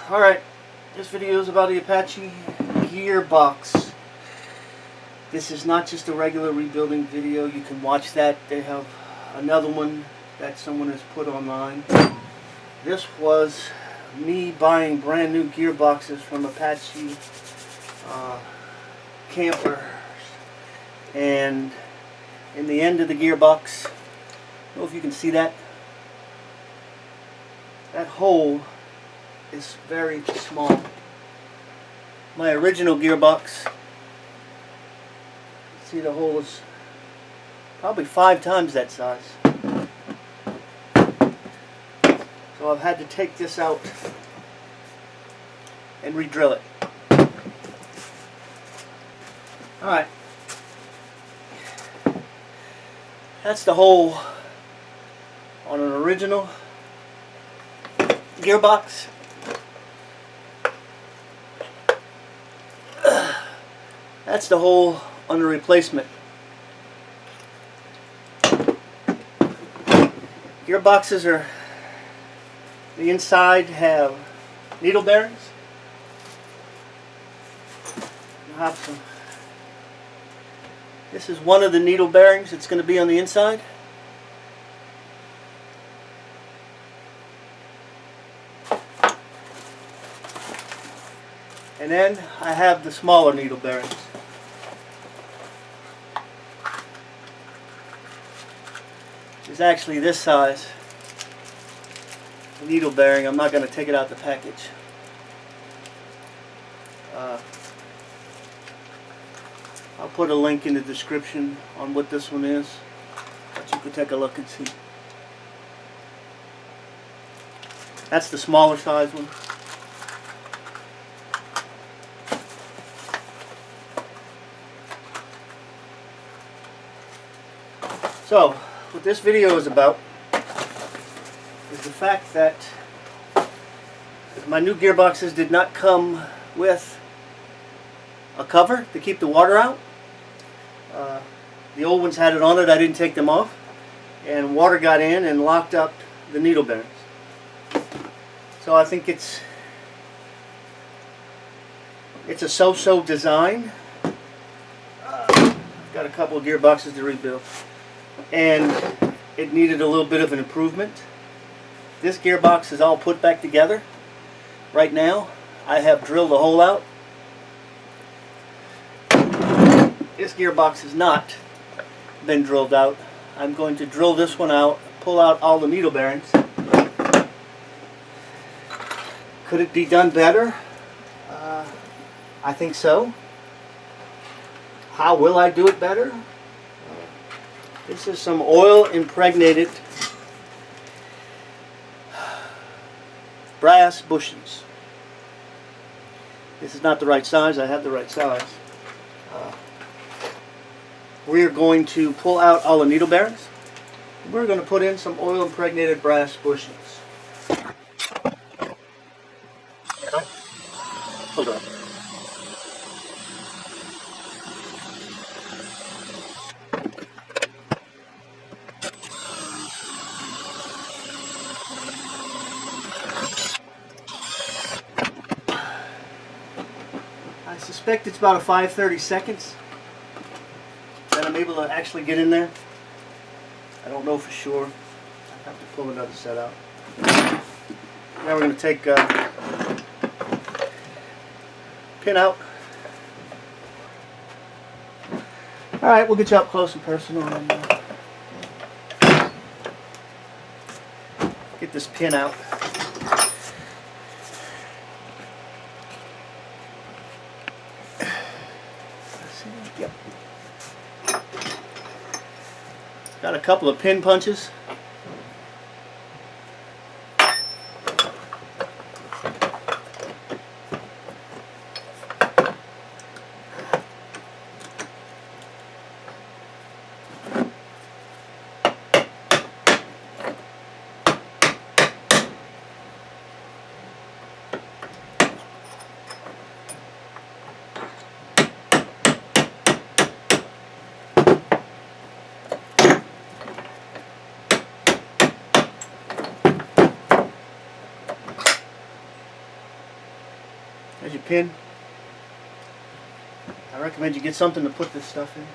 Alright, this video is about the Apache Gearbox. This is not just a regular rebuilding video. You can watch that. They have another one that someone has put online. This was me buying brand new gearboxes from Apache campers. And in the end of the gearbox, I don't know if you can see that. That hole is very small. My original gearbox, see, the hole is probably 5 times that size. So I've had to take this out and re-drill it. Alright. That's the hole on an original gearbox. That's the hole on the replacement. Gearboxes are, the inside have needle bearings. I'll have some. This is one of the needle bearings. It's going to be on the inside. And then I have the smaller needle bearings. It's actually this size needle bearing. I'm not going to take it out the package. I'll put a link in the description on what this one is, but you can take a look and see. That's the smaller size one. So, what this video is about is the fact that my new gearboxes did not come with a cover to keep the water out. The old ones had it on it. I didn't take them off, and water got in and locked up the needle bearings. So I think it's a so-so design. I've got a couple of gearboxes to rebuild, and it needed a little bit of an improvement. This gearbox is all put back together right now. I have drilled the hole out. This gearbox has not been drilled out. I'm going to drill this one out, pull out all the needle bearings. Could it be done better? I think so. How will I do it better? This is some oil impregnated brass bushings. This is not the right size. I have the right size. We're going to pull out all the needle bearings. We're going to put in some oil impregnated brass bushings. Hold on. I suspect it's about a 5-30 seconds that I'm able to actually get in there. I don't know for sure. I have to pull another set out. Now we're going to take pin out. Alright, we'll get you up close and personal and get this pin out. Yep. Got a couple of pin punches. There's your pin. I recommend you get something to put this stuff in.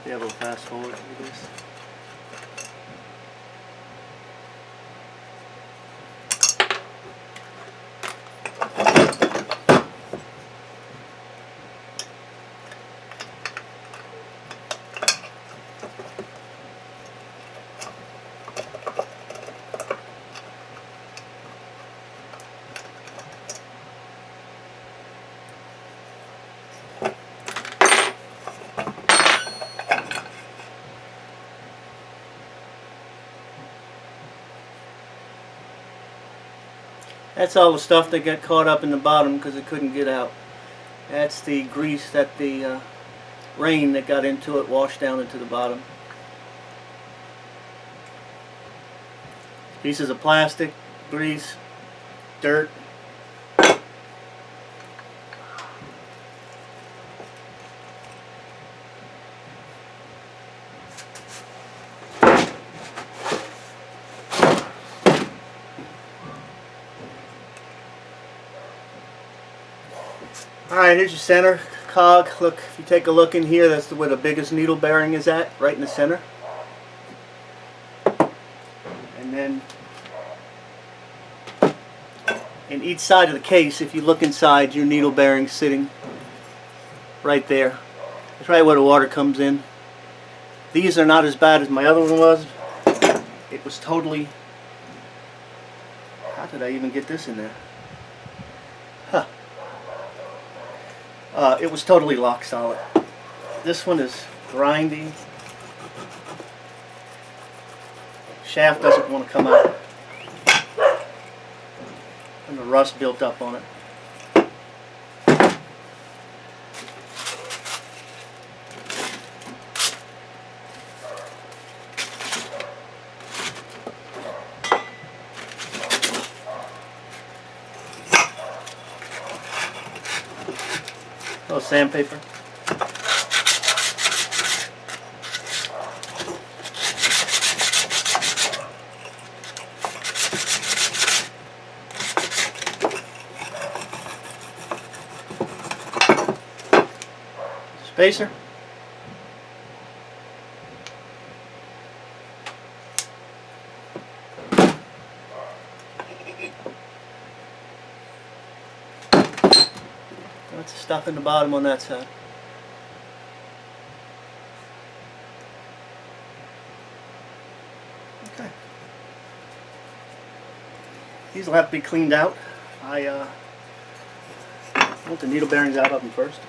Be able to fast forward through this. That's all the stuff that got caught up in the bottom because it couldn't get out. That's the grease that the rain that got into it washed down into the bottom. Pieces of plastic, grease, dirt. Alright, here's your center cog. Look, if you take a look in here, that's where the biggest needle bearing is at, right in the center. And then in each side of the case, if you look inside, your needle bearing sitting right there. That's right where the water comes in. These are not as bad as my other one was. It was totally... How did I even get this in there? Huh. It was totally lock solid. This one is grindy. Shaft doesn't want to come out. And the rust built up on it. Oh, sandpaper. Spacer. That's the stuff in the bottom on that side. Okay. These will have to be cleaned out. I want the needle bearings out of them first.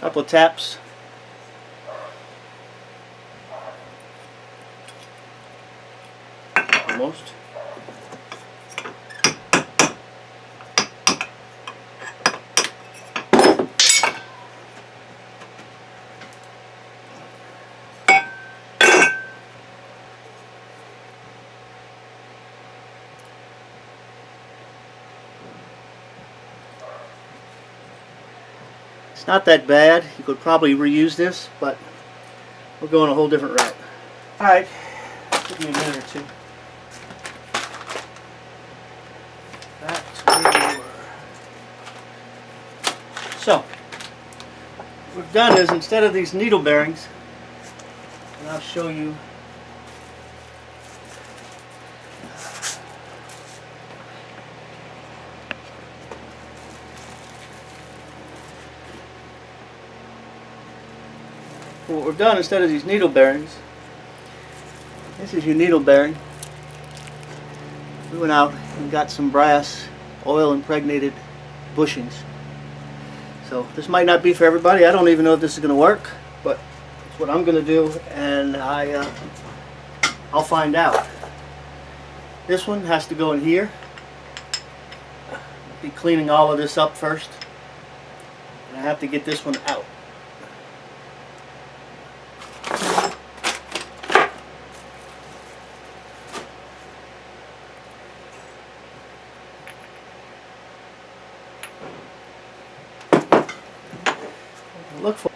Couple of taps. Almost. It's not that bad. You could probably reuse this, but we're going a whole different route. Alright, took me a minute or two. That. So, what we've done is, instead of these needle bearings, and I'll show you, what we've done instead of these needle bearings, this is your needle bearing. We went out and got some brass oil impregnated bushings. So this might not be for everybody. I don't even know if this is going to work, but it's what I'm going to do, and I'll find out. This one has to go in here. I'll be cleaning all of this up first, and I have to get this one out. Look for.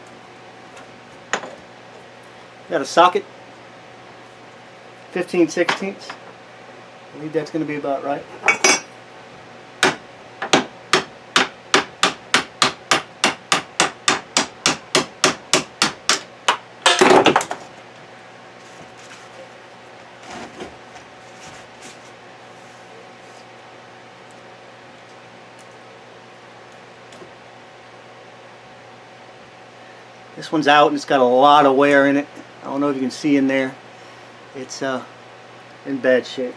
Got a socket, 15/16. I believe that's going to be about right. This one's out and it's got a lot of wear in it. I don't know if you can see in there. It's in bad shape.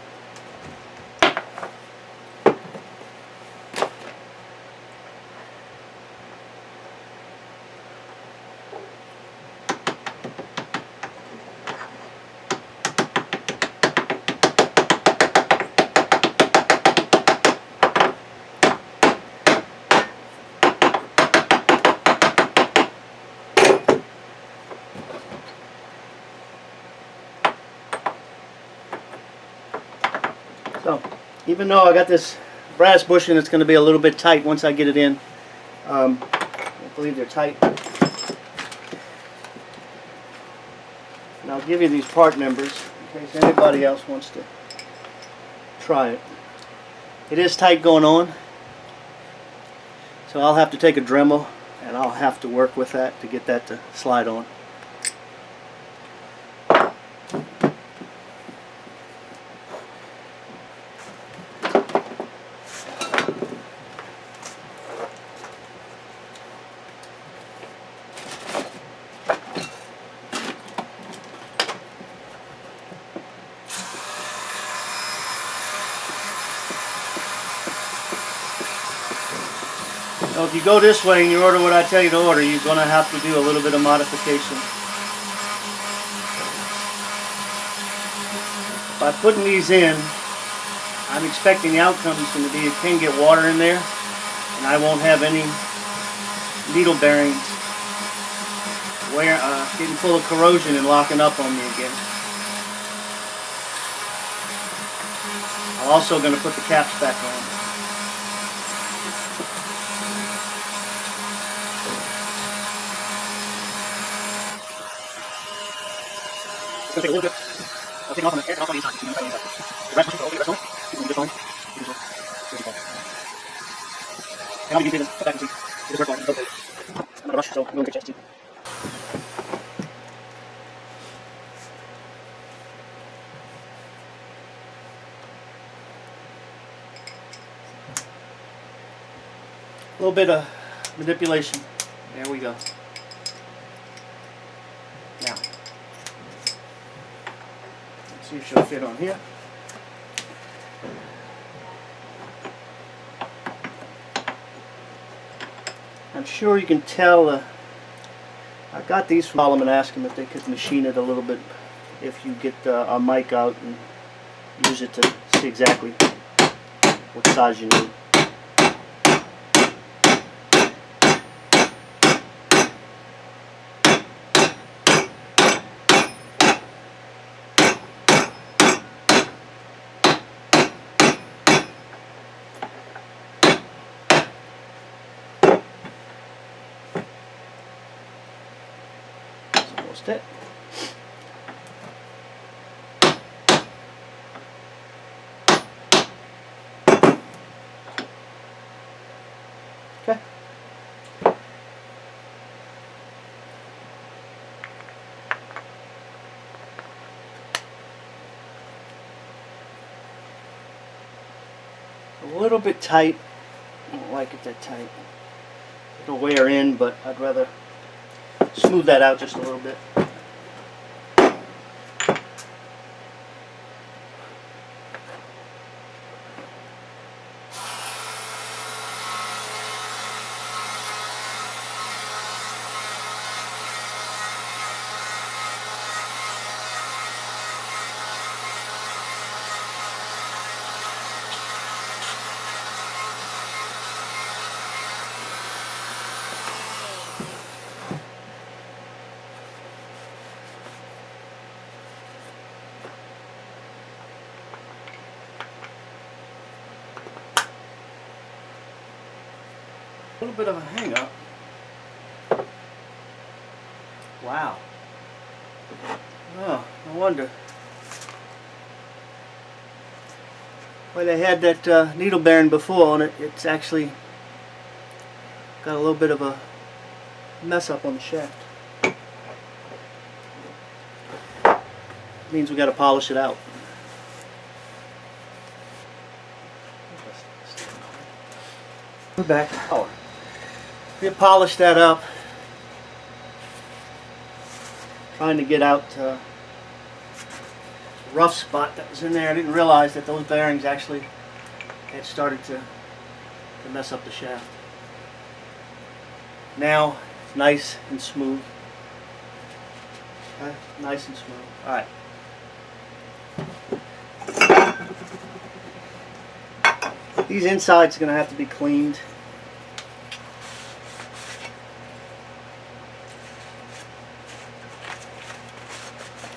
So, even though I got this brass bushing, it's going to be a little bit tight once I get it in. I believe they're tight. And I'll give you these part numbers in case anybody else wants to try it. It is tight going on, so I'll have to take a Dremel and I'll have to work with that to get that to slide on. Now, if you go this way and you order what I tell you to order, you're going to have to do a little bit of modification. By putting these in, I'm expecting the outcome is going to be it can get water in there, and I won't have any needle bearings getting full of corrosion and locking up on me again. I'm also going to put the caps back on. It's going to take a little bit. I'll take it off on the air, off on the inside. The rest will the rest on. You can and how many pieces put back and see. It's worth it. I'm going to rush, so I'm going to get you. A little bit of manipulation. There we go. Now, let's see if she'll fit on here. I'm sure you can tell. I got these from Solomon and asked them if they could machine it a little bit. If you get a mic out and use it to see exactly what size you need. It. Okay. little bit tight. I don't like it that tight. It'll wear in, but I'd rather smooth that out just a little bit. A little bit of a hang up. Wow. Oh, no wonder. Well, they had that needle bearing before on it. It's actually got a little bit of a mess up on the shaft. Means we got to polish it out. We're back. Oh. We polished that up, trying to get out the rough spot that was in there. I didn't realize that those bearings actually had started to mess up the shaft. Now it's nice and smooth. Okay? Nice and smooth. All right. These insides are going to have to be cleaned.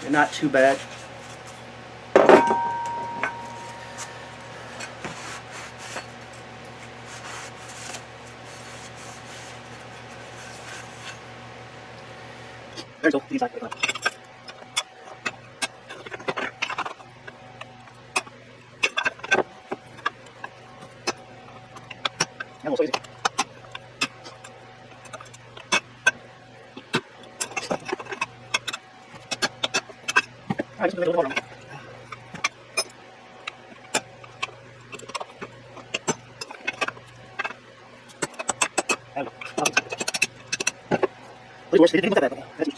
They're not too bad. There's the inside. That was easy. Alright, just a little water. Worse, they didn't look at that. That's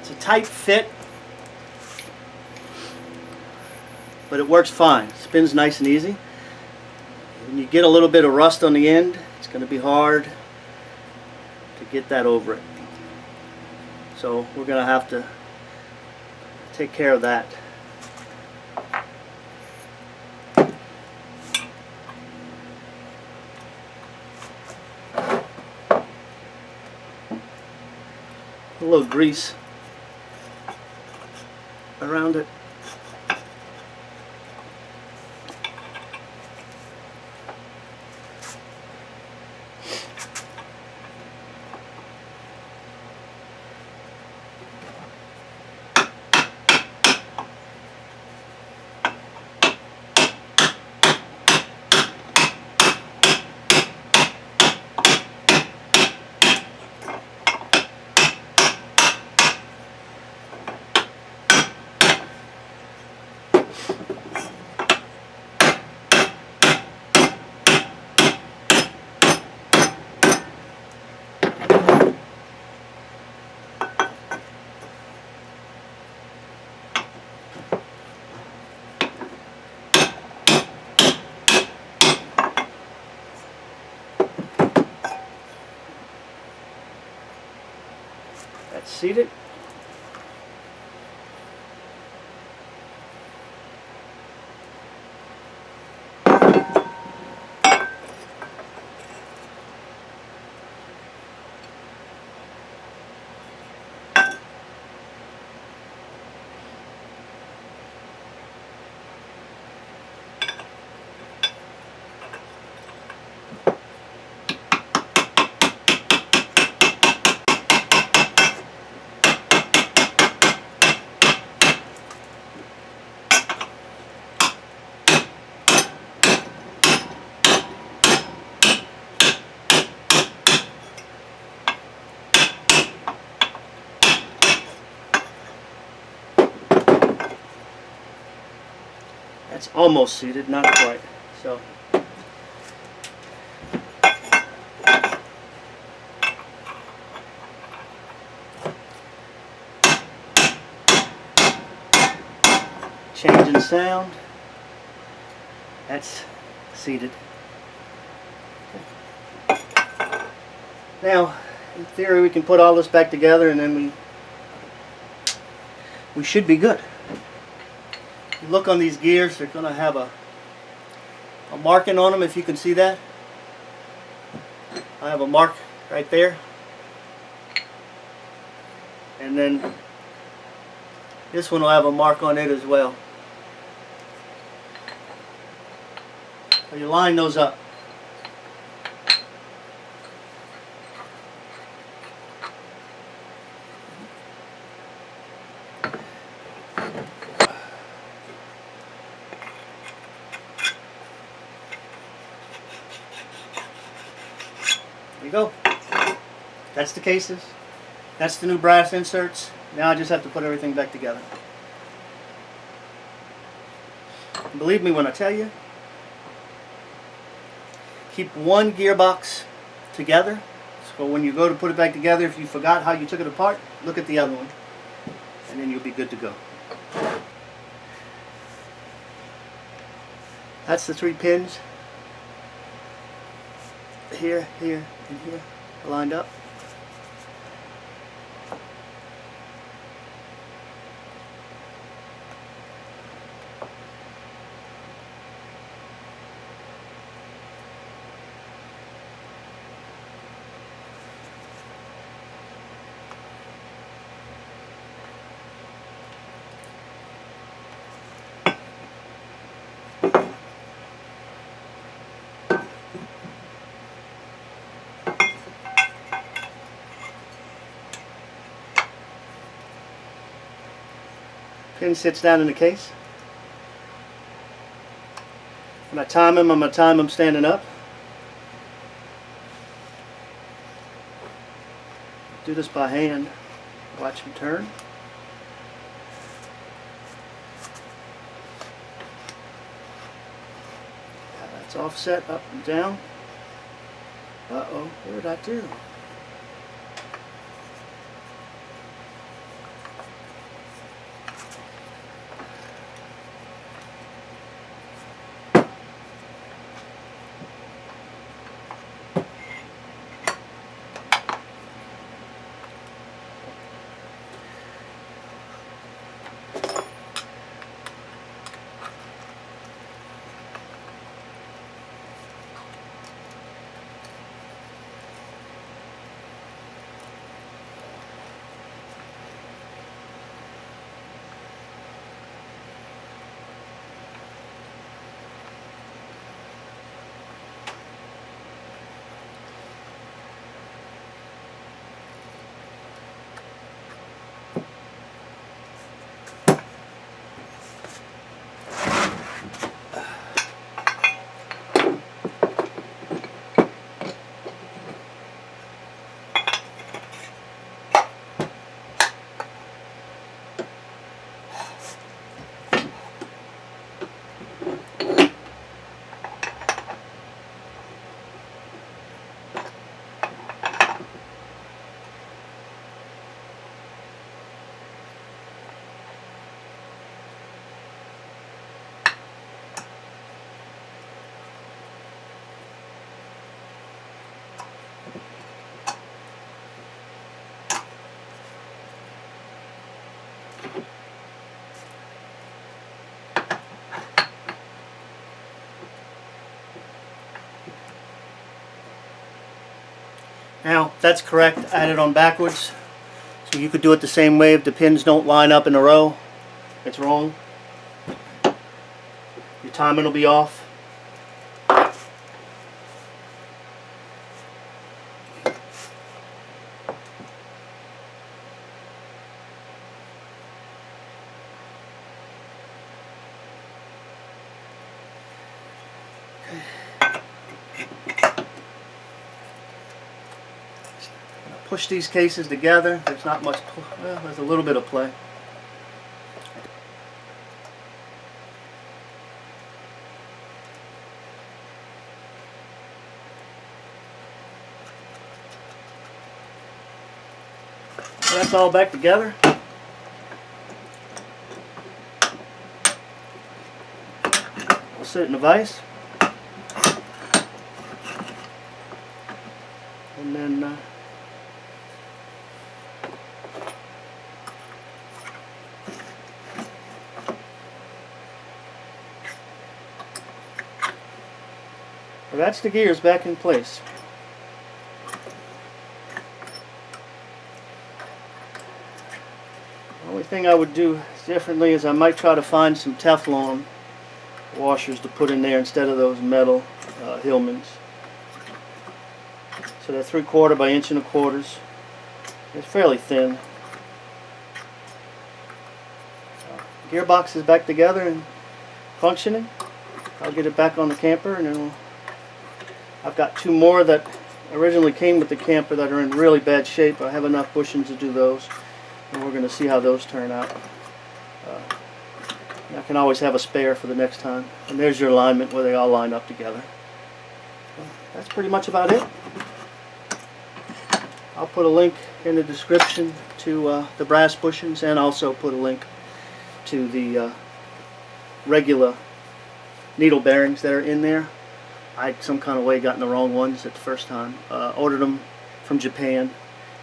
it's a tight fit, but it works fine. Spins nice and easy. When you get a little bit of rust on the end, it's going to be hard to get that over it. So we're going to have to take care of that. A little grease around it. That's seated. That's almost seated, not quite. So change in sound. That's seated. Now, in theory, we can put all this back together, and then we should be good. You look on these gears; they're going to have a marking on them. If you can see that, I have a mark right there, and then this one will have a mark on it as well. So you line those up. There you go. That's the cases. That's the new brass inserts. Now I just have to put everything back together. And believe me when I tell you, keep one gearbox together. So when you go to put it back together, if you forgot how you took it apart, look at the other one. And then you'll be good to go. That's the 3 pins. Here, here, and here, lined up. Pin sits down in the case. When I time him, I'm going to time him standing up. Do this by hand. Watch him turn. That's offset up and down. Uh-oh, what did I do? Now, that's correct. I had it on backwards. So you could do it the same way if the pins don't line up in a row. It's wrong. Your timing will be off. Push these cases together. There's not much, well, there's a little bit of play. this all back together. We'll set it in a vise. And then that's the gears back in place. The only thing I would do differently is I might try to find some Teflon washers to put in there instead of those metal Hillmans. So they're 3/4 by 1 1/4. It's fairly thin. Gearbox is back together and functioning. I'll get it back on the camper, and then I've got 2 more that originally came with the camper that are in really bad shape. I have enough bushings to do those, and we're going to see how those turn out. I can always have a spare for the next time. And there's your alignment where they all line up together. That's pretty much about it. I'll put a link in the description to the brass bushings, and also put a link to the regular needle bearings that are in there. I some kind of way gotten the wrong ones at the first time. Ordered them from Japan.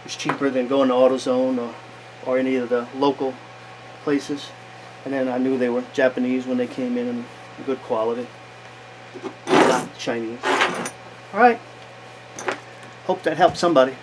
It's cheaper than going to AutoZone or any of the local places. And then I knew they were Japanese when they came in good quality, not Chinese. Alright, hope that helped somebody.